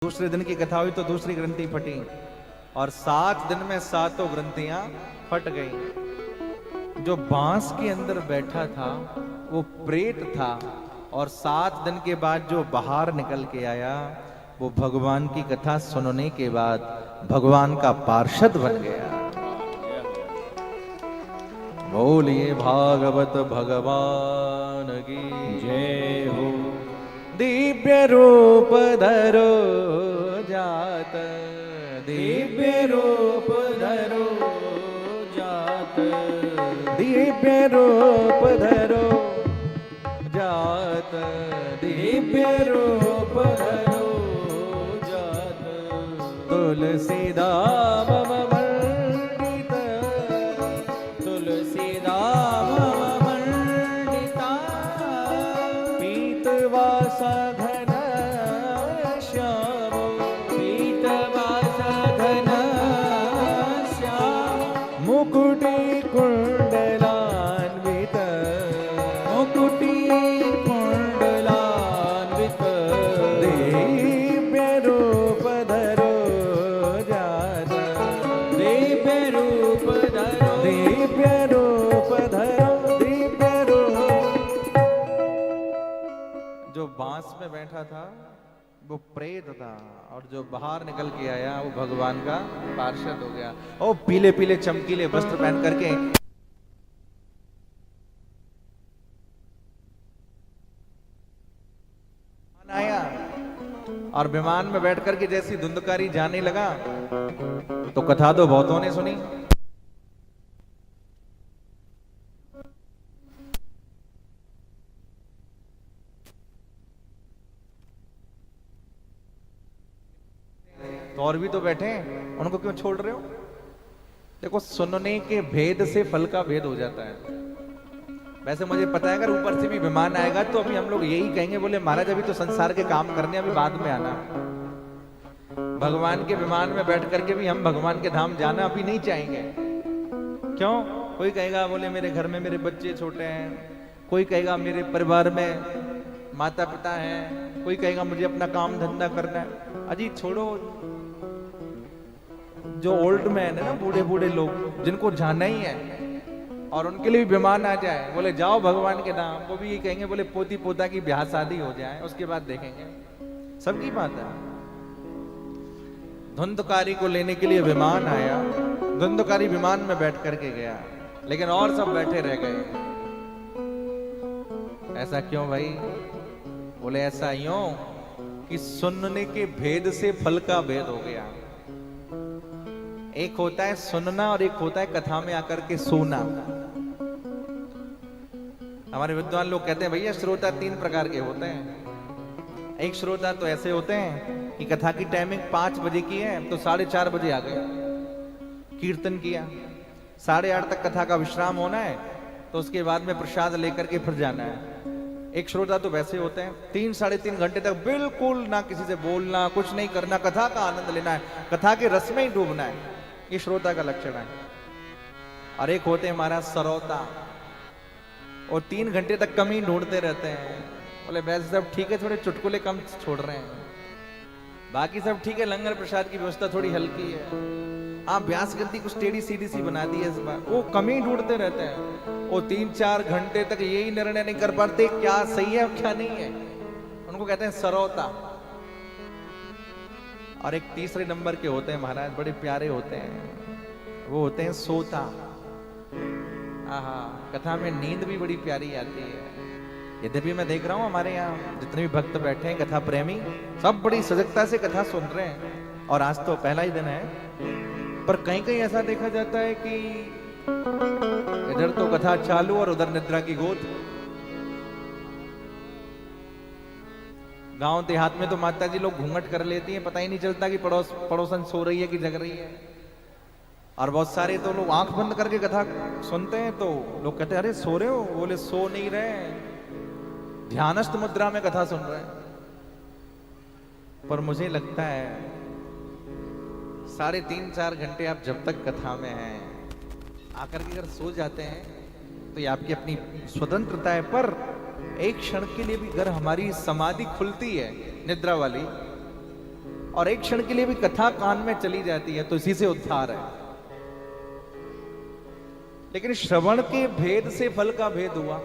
दूसरे दिन की कथा हुई तो दूसरी ग्रंथि फटी और 7 दिन में 7 ग्रंथियां फट गई। जो बांस के अंदर बैठा था वो प्रेत था और 7 दिन के बाद जो बाहर निकल के आया वो भगवान की कथा सुनने के बाद भगवान का पार्षद बन गया। बोलिए भागवत भगवान की जय हो। दिव्य रूप धरो जात, दिव्य रूप धरो जात, दिव्य रूप धरो जात, दिव्य रूप धरो जात। तुलसीदास मंडित, तुलसीदास मंडिता, पीतवासा घन श्याम, पीतवासा घन श्याम, मुकुटि कुंडलान्वित, मुकुटि कुंडलान्वित, दिव्य रूप धरो जात, दिव्य रूप धरो, दिव्य रूप धरो, दिव्य रूप। जो बांस में बैठा था वो प्रेत था और जो बाहर निकल के आया वो भगवान का पार्षद हो गया। ओ पीले पीले चमकीले वस्त्र पहन करके आया और विमान में बैठ करके जैसी धुंधकारी जाने लगा तो कथा तो बहुतों ने सुनी। तो और भी तो बैठे हैं, उनको क्यों छोड़ रहे हो? देखो सुनने के भेद से फल का भेद हो जाता है। वैसे मुझे पता है अगर ऊपर से भी विमान आएगा तो अभी हम लोग यही कहेंगे, बोले महाराज अभी तो संसार के काम करने, अभी बाद में आना। भगवान के विमान में बैठ करके भी हम भगवान के धाम जाना अभी नहीं चाहेंगे। क्यों? कोई कहेगा बोले मेरे घर में मेरे बच्चे छोटे हैं, कोई कहेगा मेरे परिवार में माता पिता हैं, कोई कहेगा मुझे अपना काम धंधा करना है। अजी छोड़ो, जो ओल्ड मैन है ना, बूढ़े बूढ़े लोग जिनको जाना ही है और उनके लिए भी विमान आ जाए, बोले जाओ भगवान के नाम, वो भी ये कहेंगे बोले पोती पोता की ब्याह शादी हो जाए उसके बाद देखेंगे। सबकी बात है। धुंधकारी को लेने के लिए विमान आया, धुंधकारी विमान में बैठ करके गया लेकिन और सब बैठे रह गए। ऐसा क्यों भाई? बोले ऐसा यूं कि सुनने के भेद से फल का भेद हो गया। एक होता है सुनना और एक होता है कथा में आकर के सोना। हमारे विद्वान लोग कहते हैं भैया श्रोता 3 प्रकार के होते हैं। एक श्रोता तो ऐसे होते हैं कि कथा की टाइमिंग 5 बजे की है तो 4:30 बजे आ गए, कीर्तन किया, 8:30 तक कथा का विश्राम होना है तो उसके बाद में प्रसाद लेकर के फिर जाना है। एक श्रोता तो वैसे होते हैं 3 साढ़े 3 घंटे तक बिल्कुल ना किसी से बोलना, कुछ नहीं करना, कथा का आनंद लेना है, कथा के रस में ही डूबना है। ये श्रोता का लक्षण है। और एक होते हैं महाराज सरौता, और 3 घंटे तक कम ही ढूंढते रहते हैं। बोले वैसे सब ठीक है, थोड़े चुटकुले कम छोड़ रहे हैं, बाकी सब ठीक है, लंगर प्रसाद की व्यवस्था थोड़ी हल्की है। आप व्यास गति कुछ टेढ़ी सीधी सी बना दी है इस बार, वो कम ही ढूंढते रहते हैं। वो 3-4 घंटे तक यही निर्णय नहीं कर पाते क्या सही है क्या नहीं है। उनको कहते हैं सरौता। और एक तीसरे नंबर के होते हैं महाराज, बड़े प्यारे होते हैं, वो होते हैं सोता। आहा, कथा में नींद भी बड़ी प्यारी आती है। यद्यपि मैं देख रहा हूं हमारे यहाँ जितने भी भक्त बैठे हैं कथा प्रेमी, सब बड़ी सजगता से कथा सुन रहे हैं और आज तो पहला ही दिन है। पर कहीं कहीं ऐसा देखा जाता है कि इधर तो कथा चालू और उधर निद्रा की गोद। गांव देहात में तो माता जी लोग घूंघट कर लेती हैं, पता ही नहीं चलता कि पड़ोसन सो रही है कि जग रही है। और बहुत सारे तो लोग आंख बंद करके कथा सुनते हैं तो लोग कहते हैं अरे सो रहे हो? बोले सो नहीं रहे, ध्यानस्थ मुद्रा में कथा सुन रहे हैं। पर मुझे लगता है 3.5-4 घंटे आप जब तक कथा में हैं आकर के अगर सो जाते हैं तो ये आपकी अपनी स्वतंत्रता है। पर एक क्षण के लिए भी अगर हमारी समाधि खुलती है निद्रा वाली, और एक क्षण के लिए भी कथा कान में चली जाती है तो इसी से उद्धार है। लेकिन श्रवण के भेद से फल का भेद हुआ।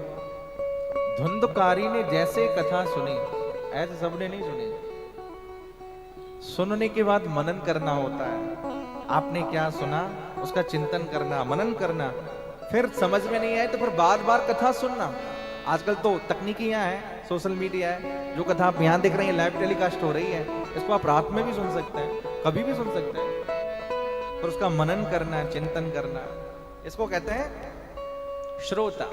धुंधकारी ने जैसे कथा सुनी, ऐसे सबने नहीं सुनी। सुनने के बाद मनन करना होता है। आपने क्या सुना उसका चिंतन करना, मनन करना, फिर समझ में नहीं आए तो फिर बार बार कथा सुनना। आजकल तो तकनीकियां हैं, सोशल मीडिया है, जो कथा आप यहां देख रहे हैं लाइव टेलीकास्ट हो रही है, इसको आप रात में भी सुन सकते हैं, कभी भी सुन सकते हैं। पर उसका मनन करना, चिंतन करना, इसको कहते हैं श्रोता।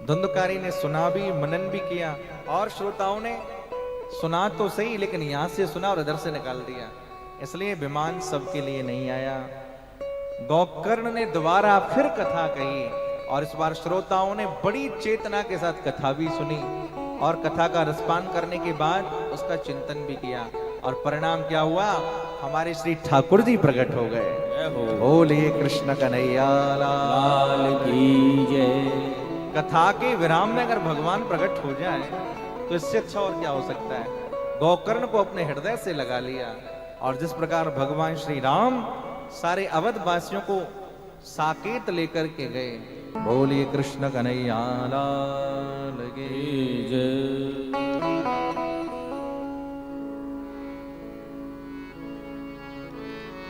धुंधकारी ने सुना भी, मनन भी किया, और श्रोताओं ने सुना तो सही लेकिन यहां से सुना और इधर से निकाल दिया। इसलिए विमान सबके लिए नहीं आया। गोकर्ण ने दोबारा फिर कथा कही और इस बार श्रोताओं ने बड़ी चेतना के साथ कथा भी सुनी और कथा का रसपान करने के बाद उसका चिंतन भी किया। और परिणाम क्या हुआ? हमारे श्री ठाकुर जी प्रकट हो गए। बोलिए कृष्ण कन्हैया लाल की जय। कथा के विराम में अगर भगवान प्रकट हो जाए तो इससे अच्छा और क्या हो सकता है। गोकर्ण को अपने हृदय से लगा लिया और जिस प्रकार भगवान श्री राम सारे अवध वासियों को साकेत लेकर के गए। बोलिए कृष्ण कन्हैया लाल की जय।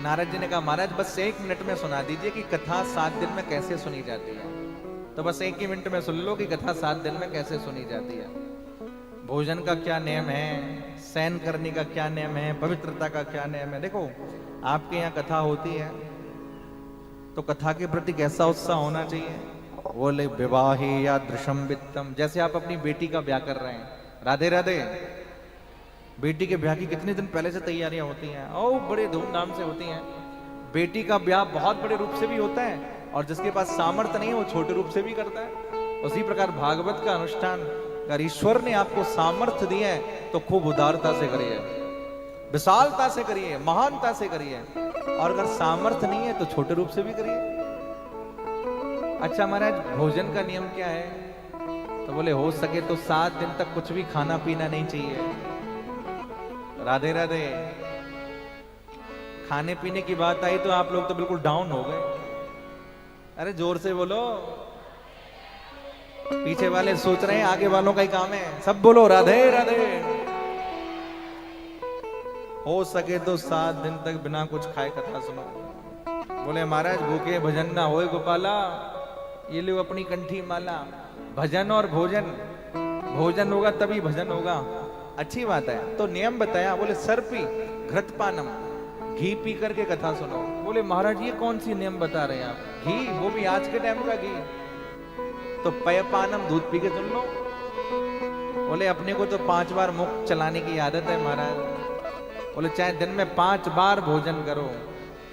नारद जी ने कहा महाराज बस 1 मिनट में सुना दीजिए कि कथा 7 दिन में कैसे सुनी जाती है। तो बस 1 ही मिनट में सुन लो कि कथा 7 दिन में कैसे सुनी जाती है। भोजन का क्या नियम है, शयन करने का क्या नियम है, पवित्रता का क्या नियम है। देखो आपके यहाँ कथा होती है तो कथा के प्रति कैसा उत्साह होना चाहिए। बोले विवाहे या दृशम वित्तम, जैसे आप अपनी बेटी का ब्याह कर रहे हैं, राधे राधे। बेटी के ब्याह की कितने दिन पहले से तैयारियां होती हैं और बड़े धूमधाम से होती हैं। बेटी का ब्याह बहुत बड़े रूप से भी होता है और जिसके पास सामर्थ्य नहीं है वो छोटे रूप से भी करता है। उसी प्रकार भागवत का अनुष्ठान अगर ईश्वर ने आपको सामर्थ्य दिया है तो खूब उदारता से करिए, विशालता से करिए, महानता से करिए। और अगर सामर्थ्य नहीं है तो छोटे रूप से भी करिए। अच्छा महाराज भोजन का नियम क्या है? तो बोले हो सके तो 7 दिन तक कुछ भी खाना पीना नहीं चाहिए। राधे राधे। खाने पीने की बात आई तो आप लोग तो बिल्कुल डाउन हो गए। अरे जोर से बोलो, पीछे वाले सोच रहे हैं आगे वालों का ही काम है। सब बोलो राधे राधे। हो सके तो 7 दिन तक बिना कुछ खाए कथा सुनो। बोले महाराज भूखे भजन ना होए गोपाला, ये लो अपनी कंठी माला। भजन और भोजन, भोजन होगा तभी भजन होगा। अच्छी बात है। तो नियम बताया। बोले सर्पी घृतपानम, घी पी करके कथा सुनो। बोले महाराज ये कौन सी नियम बता रहे हैं आप? घी, वो भी आज के टाइम का घी। तो पयपानम, दूध पी के सुन लो। बोले अपने को तो 5 बार मुख चलाने की आदत है महाराज। बोले चाहे दिन में 5 बार भोजन करो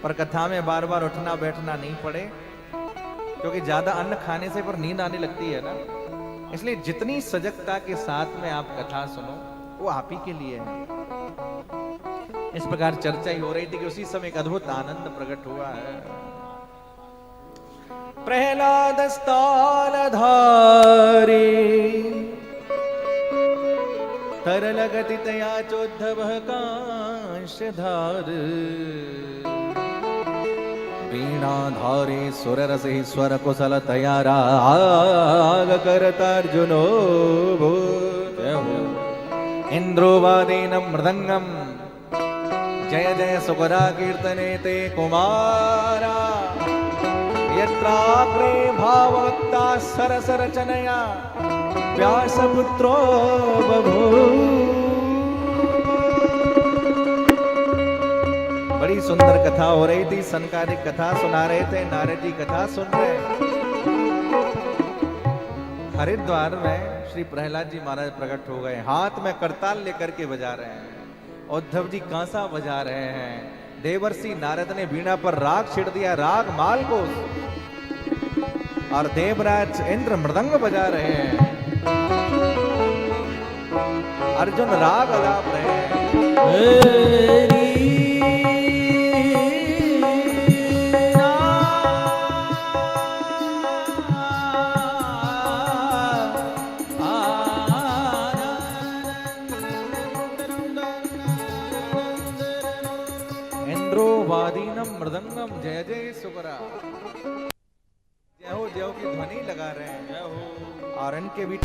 पर कथा में बार बार उठना बैठना नहीं पड़े, क्योंकि ज्यादा अन्न खाने से पर नींद आने लगती है ना। इसलिए जितनी सजगता के साथ में आप कथा सुनो वो आप ही के लिए है। इस प्रकार चर्चा ही हो रही थी कि उसी समय एक अद्भुत आनंद प्रकट हुआ है। प्रहलाद स्थान धारी तरल गति तया चोद्धव कांशधार। वीणा धारे सुर रस स्वर कुशल तया राग करता अर्जुनो इंद्रो वादेन मृदंगम जय जय सुगरा कीर्तने ते कुमारा। यत्राग्रे भाववक्ता सरस रचनया व्यासपुत्रो बभूव। बड़ी सुंदर कथा हो रही थी। सनकादिक कथा सुना रहे थे, नारद जी कथा सुन रहे। हरिद्वार में श्री प्रहलाद जी महाराज प्रकट हो गए। हाथ में करताल लेकर के बजा रहे हैं। उद्धव जी कांसा बजा रहे हैं। देवर्षि नारद ने वीणा पर राग छिड़ दिया, राग माल को, और देवराज इंद्र मृदंग बजा रहे हैं। अर्जुन राग अलाप रहे हैं। इंद्रो वादीनम मृदंगम जय जय सुकरा। जय हो की ध्वनि लगा रहे हैं, जय हो। और इनके भी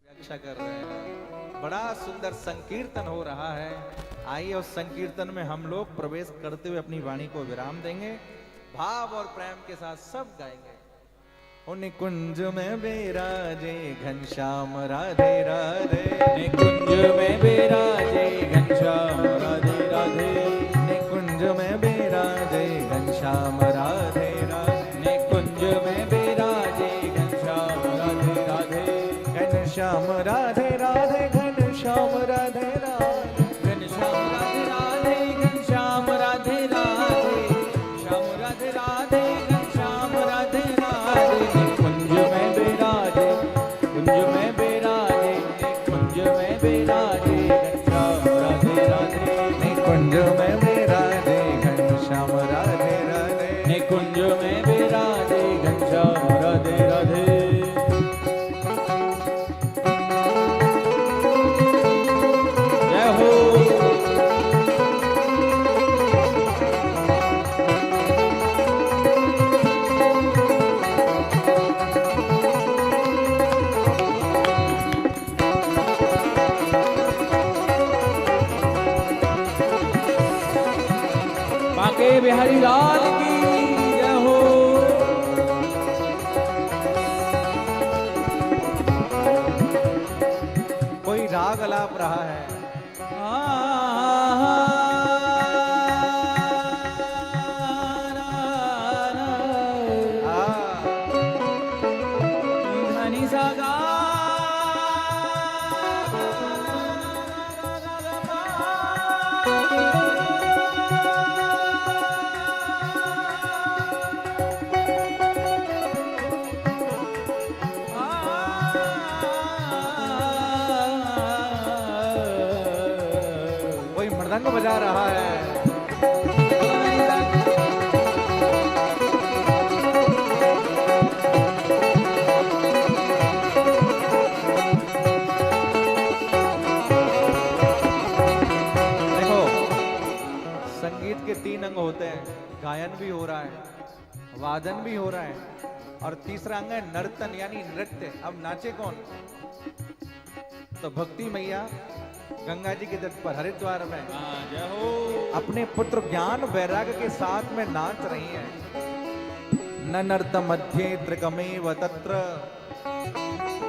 व्याख्या कर रहे हैं। बड़ा सुंदर संकीर्तन हो रहा है। आइए उस संकीर्तन में हम लोग प्रवेश करते हुए अपनी वाणी को विराम देंगे। भाव और प्रेम के साथ सब गाएंगे। निकुंज में विराजे घनश्याम राधे राधे, निकुंज में विराजे घनश्याम राधे राधे, निकुंज में विराजे घनश्याम राधे राधे, निकुंज में विराजे घनश्याम राधे राधे, घनश्याम राधे राधे, घनश्याम राधे राधे, घनश्याम राधे राधे, घनश्याम राधे राधे, श्याम राधे राधे, घनश्याम राधे राधे। निकुंज में विराजे, कुंज में विराजे, निकुंज में विराजे घनश्याम राधे राधे, निकुंज में विराजे घनश्याम राधे राधे, निकुंज में विराजे घनश्याम राधे राधे। जय हो। बांके बिहारी लाल की जय हो। कोई राग अलाप रहा है। धनी सा गा कोई मृदंग बजा रहा है। देखो, संगीत के 3 अंग होते हैं। गायन भी हो रहा है, वादन भी हो रहा है, और तीसरा अंग है नर्तन यानी नृत्य। अब नाचे कौन? तो भक्ति मैया गंगा जी के तट पर हरिद्वार में जय हो। अपने पुत्र ज्ञान वैराग्य के साथ में नाच रही हैं। न नर्त मध्ये त्रिकमेव तत्र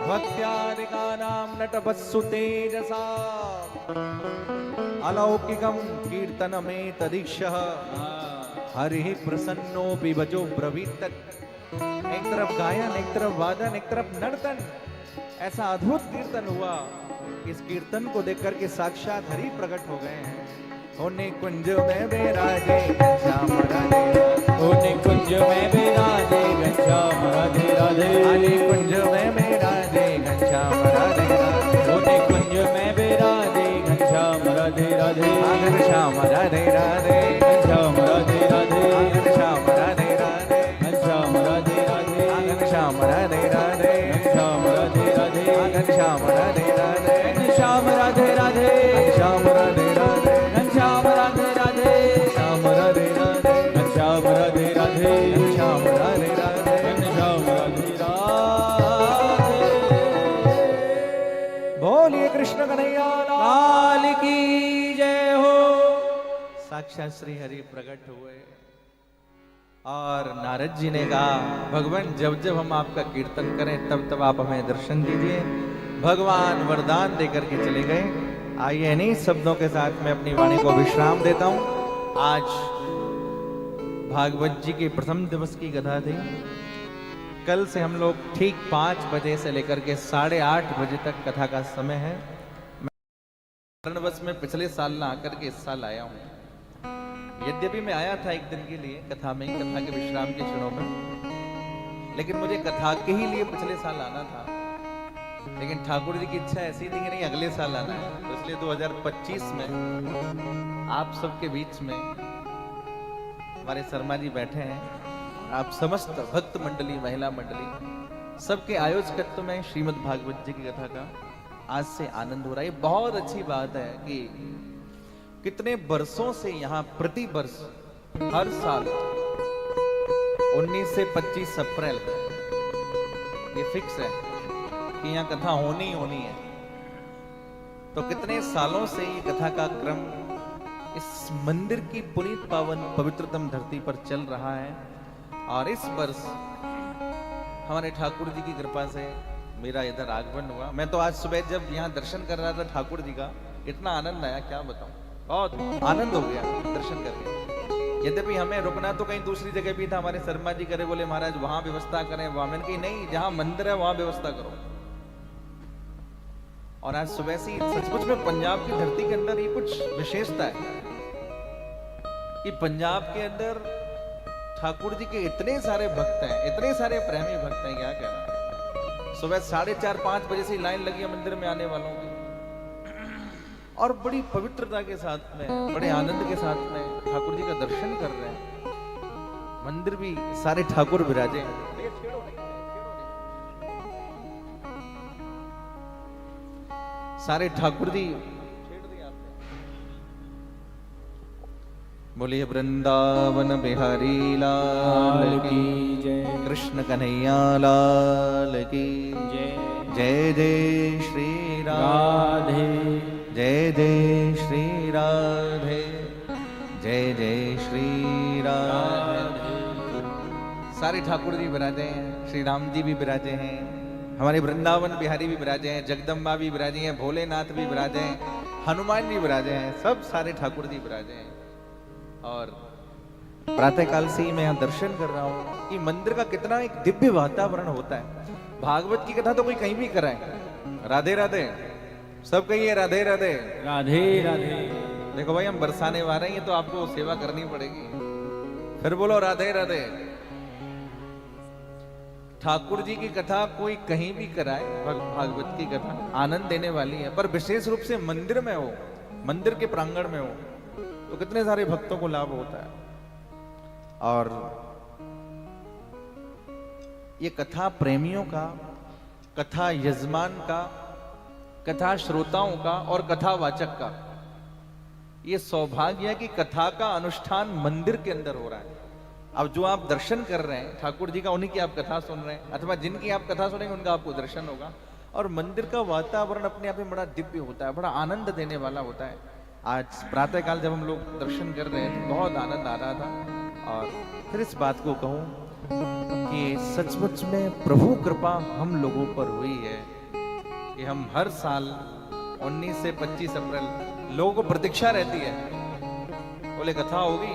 भक्त्यादिकानां नटवत्सु तेजसा अलौकिकं कीर्तनमें तदीक्षः हरिः प्रसन्नोऽपि वचो ब्रवीत। एक तरफ गायन, एक तरफ वादन, एक तरफ नर्तन, ऐसा अद्भुत कीर्तन हुआ। इस कीर्तन को देख करके साक्षात हरि प्रकट हो गए हैं। होने कुंज में विराजे घनश्याम राधे राधे, होने कुंज में विराजे घनश्याम राधे राधे, आने कुंज में विराजे घनश्याम राधे राधे, होने कुंज में विराजे घनश्याम राधे राधे, घनश्याम राधे राधे, घनश्याम राधे राधे, घनश्याम राधे राधे, घनश्याम राधे राधे, घनश्याम राधे राधे, घनश्याम राधे राधे, घनश्याम राधे राधे, घनश्याम राधे राधे, घनश्याम राधे राधे, घनश्याम राधे राधे, श्याम राधे राधे, घनश्याम राधे राधे, घनश्याम राधे राधे, घनश्याम राधे राधे। बोलिए कृष्ण कन्हैया लाल की जय हो। साक्षात श्री हरि प्रकट हुए और नारद जी ने कहा, भगवान जब जब हम आपका कीर्तन करें तब तब आप हमें दर्शन दीजिए। भगवान वरदान देकर के चले गए। आइए इन्हीं शब्दों के साथ मैं अपनी वाणी को विश्राम देता हूं। आज भागवत जी के प्रथम दिवस की कथा थी। कल से हम लोग ठीक 5 बजे से लेकर के 8:30 बजे तक कथा का समय है। मैं कारणवश में पिछले साल ना आकर के इस साल आया हूं। यद्यपि मैं आया था एक दिन के लिए कथा में, कथा के विश्राम के क्षणों में, लेकिन मुझे कथा के ही लिए पिछले साल आना था। लेकिन ठाकुर जी की इच्छा ऐसी थी कि नहीं अगले साल आना है, तो इसलिए 2025 में आप सबके बीच में हमारे शर्मा जी बैठे हैं। आप समस्त भक्त मंडली, महिला मंडली, सबके आयोजकत्व में श्रीमद् भागवत जी की कथा का आज से आनंद हो रहा है। ये बहुत अच्छी बात है कि कितने वर्षों से यहाँ प्रति वर्ष हर साल 19 से 25 अप्रैल ये फिक्स है कि यहाँ कथा होनी ही होनी है। तो कितने सालों से ये कथा का क्रम इस मंदिर की पुनीत पावन पवित्रतम धरती पर चल रहा है। और इस वर्ष हमारे ठाकुर जी की कृपा से मेरा इधर आगमन हुआ। मैं तो आज सुबह जब यहाँ दर्शन कर रहा था ठाकुर जी का, इतना आनंद आया क्या बताऊं, बहुत आनंद हो गया दर्शन करके। यद्यपि हमें रुकना तो कहीं दूसरी जगह भी था, हमारे शर्मा जी करे बोले महाराज वहां व्यवस्था करें, वहां मैंने कही नहीं, जहां मंदिर है वहां व्यवस्था करो। और आज सुबह से सचमुच में पंजाब की धरती के अंदर ये कुछ विशेषता है कि पंजाब के अंदर ठाकुर जी के इतने सारे भक्त हैं, इतने सारे प्रेमी भक्त हैं, क्या कहना। सुबह 4:30-5 बजे से लाइन लगी है मंदिर में आने वालों की, और बड़ी पवित्रता के साथ में, बड़े आनंद के साथ में ठाकुर जी का दर्शन कर रहे हैं। मंदिर भी सारे ठाकुर विराजे हैं। सारे ठाकुर जी बोलिए वृंदावन बिहारी लाल की जय, कृष्ण कन्हैया लाल की जय जय जय श्री राधे, जय जय श्री राधे, जय जय श्री राधे। सारे ठाकुर जी विराजे हैं, श्री राम जी भी विराजे हैं, हमारे वृंदावन बिहारी भी विराजे हैं, जगदम्बा भी विराजे हैं, भोलेनाथ भी विराजे हैं, हनुमान जी विराजे हैं, सब सारे ठाकुर जी विराजे हैं। और प्रातःकाल से ही मैं यहाँ दर्शन कर रहा हूँ कि मंदिर का कितना एक दिव्य वातावरण होता है। भागवत की कथा तो कोई कहीं भी कराए, राधे राधे सब कहिए, राधे राधे राधे राधे। देखो भाई हम बरसाने वाले हैं, तो आपको सेवा करनी पड़ेगी, फिर बोलो राधे राधे। ठाकुर जी की कथा कोई कहीं भी कराए, भागवत की कथा आनंद देने वाली है, पर विशेष रूप से मंदिर में हो, मंदिर के प्रांगण में हो, तो कितने सारे भक्तों को लाभ होता है। और ये कथा प्रेमियों का, कथा यजमान का, कथा श्रोताओं का और कथावाचक का ये सौभाग्य है कि कथा का अनुष्ठान मंदिर के अंदर हो रहा है। अब जो आप दर्शन कर रहे हैं ठाकुर जी का, उन्हीं की आप कथा सुन रहे हैं, अथवा जिनकी आप कथा सुनेंगे उनका आपको दर्शन होगा। और मंदिर का वातावरण अपने आप में बड़ा दिव्य होता है, बड़ा आनंद देने वाला होता है। आज प्रातःकाल जब हम लोग दर्शन कर रहे हैं तो बहुत आनंद आ रहा था। और फिर इस बात को कहूं कि सचमुच में प्रभु कृपा हम लोगों पर हुई है कि हम हर साल 19 से 25 अप्रैल लोगों को प्रतीक्षा रहती है, बोले कथा होगी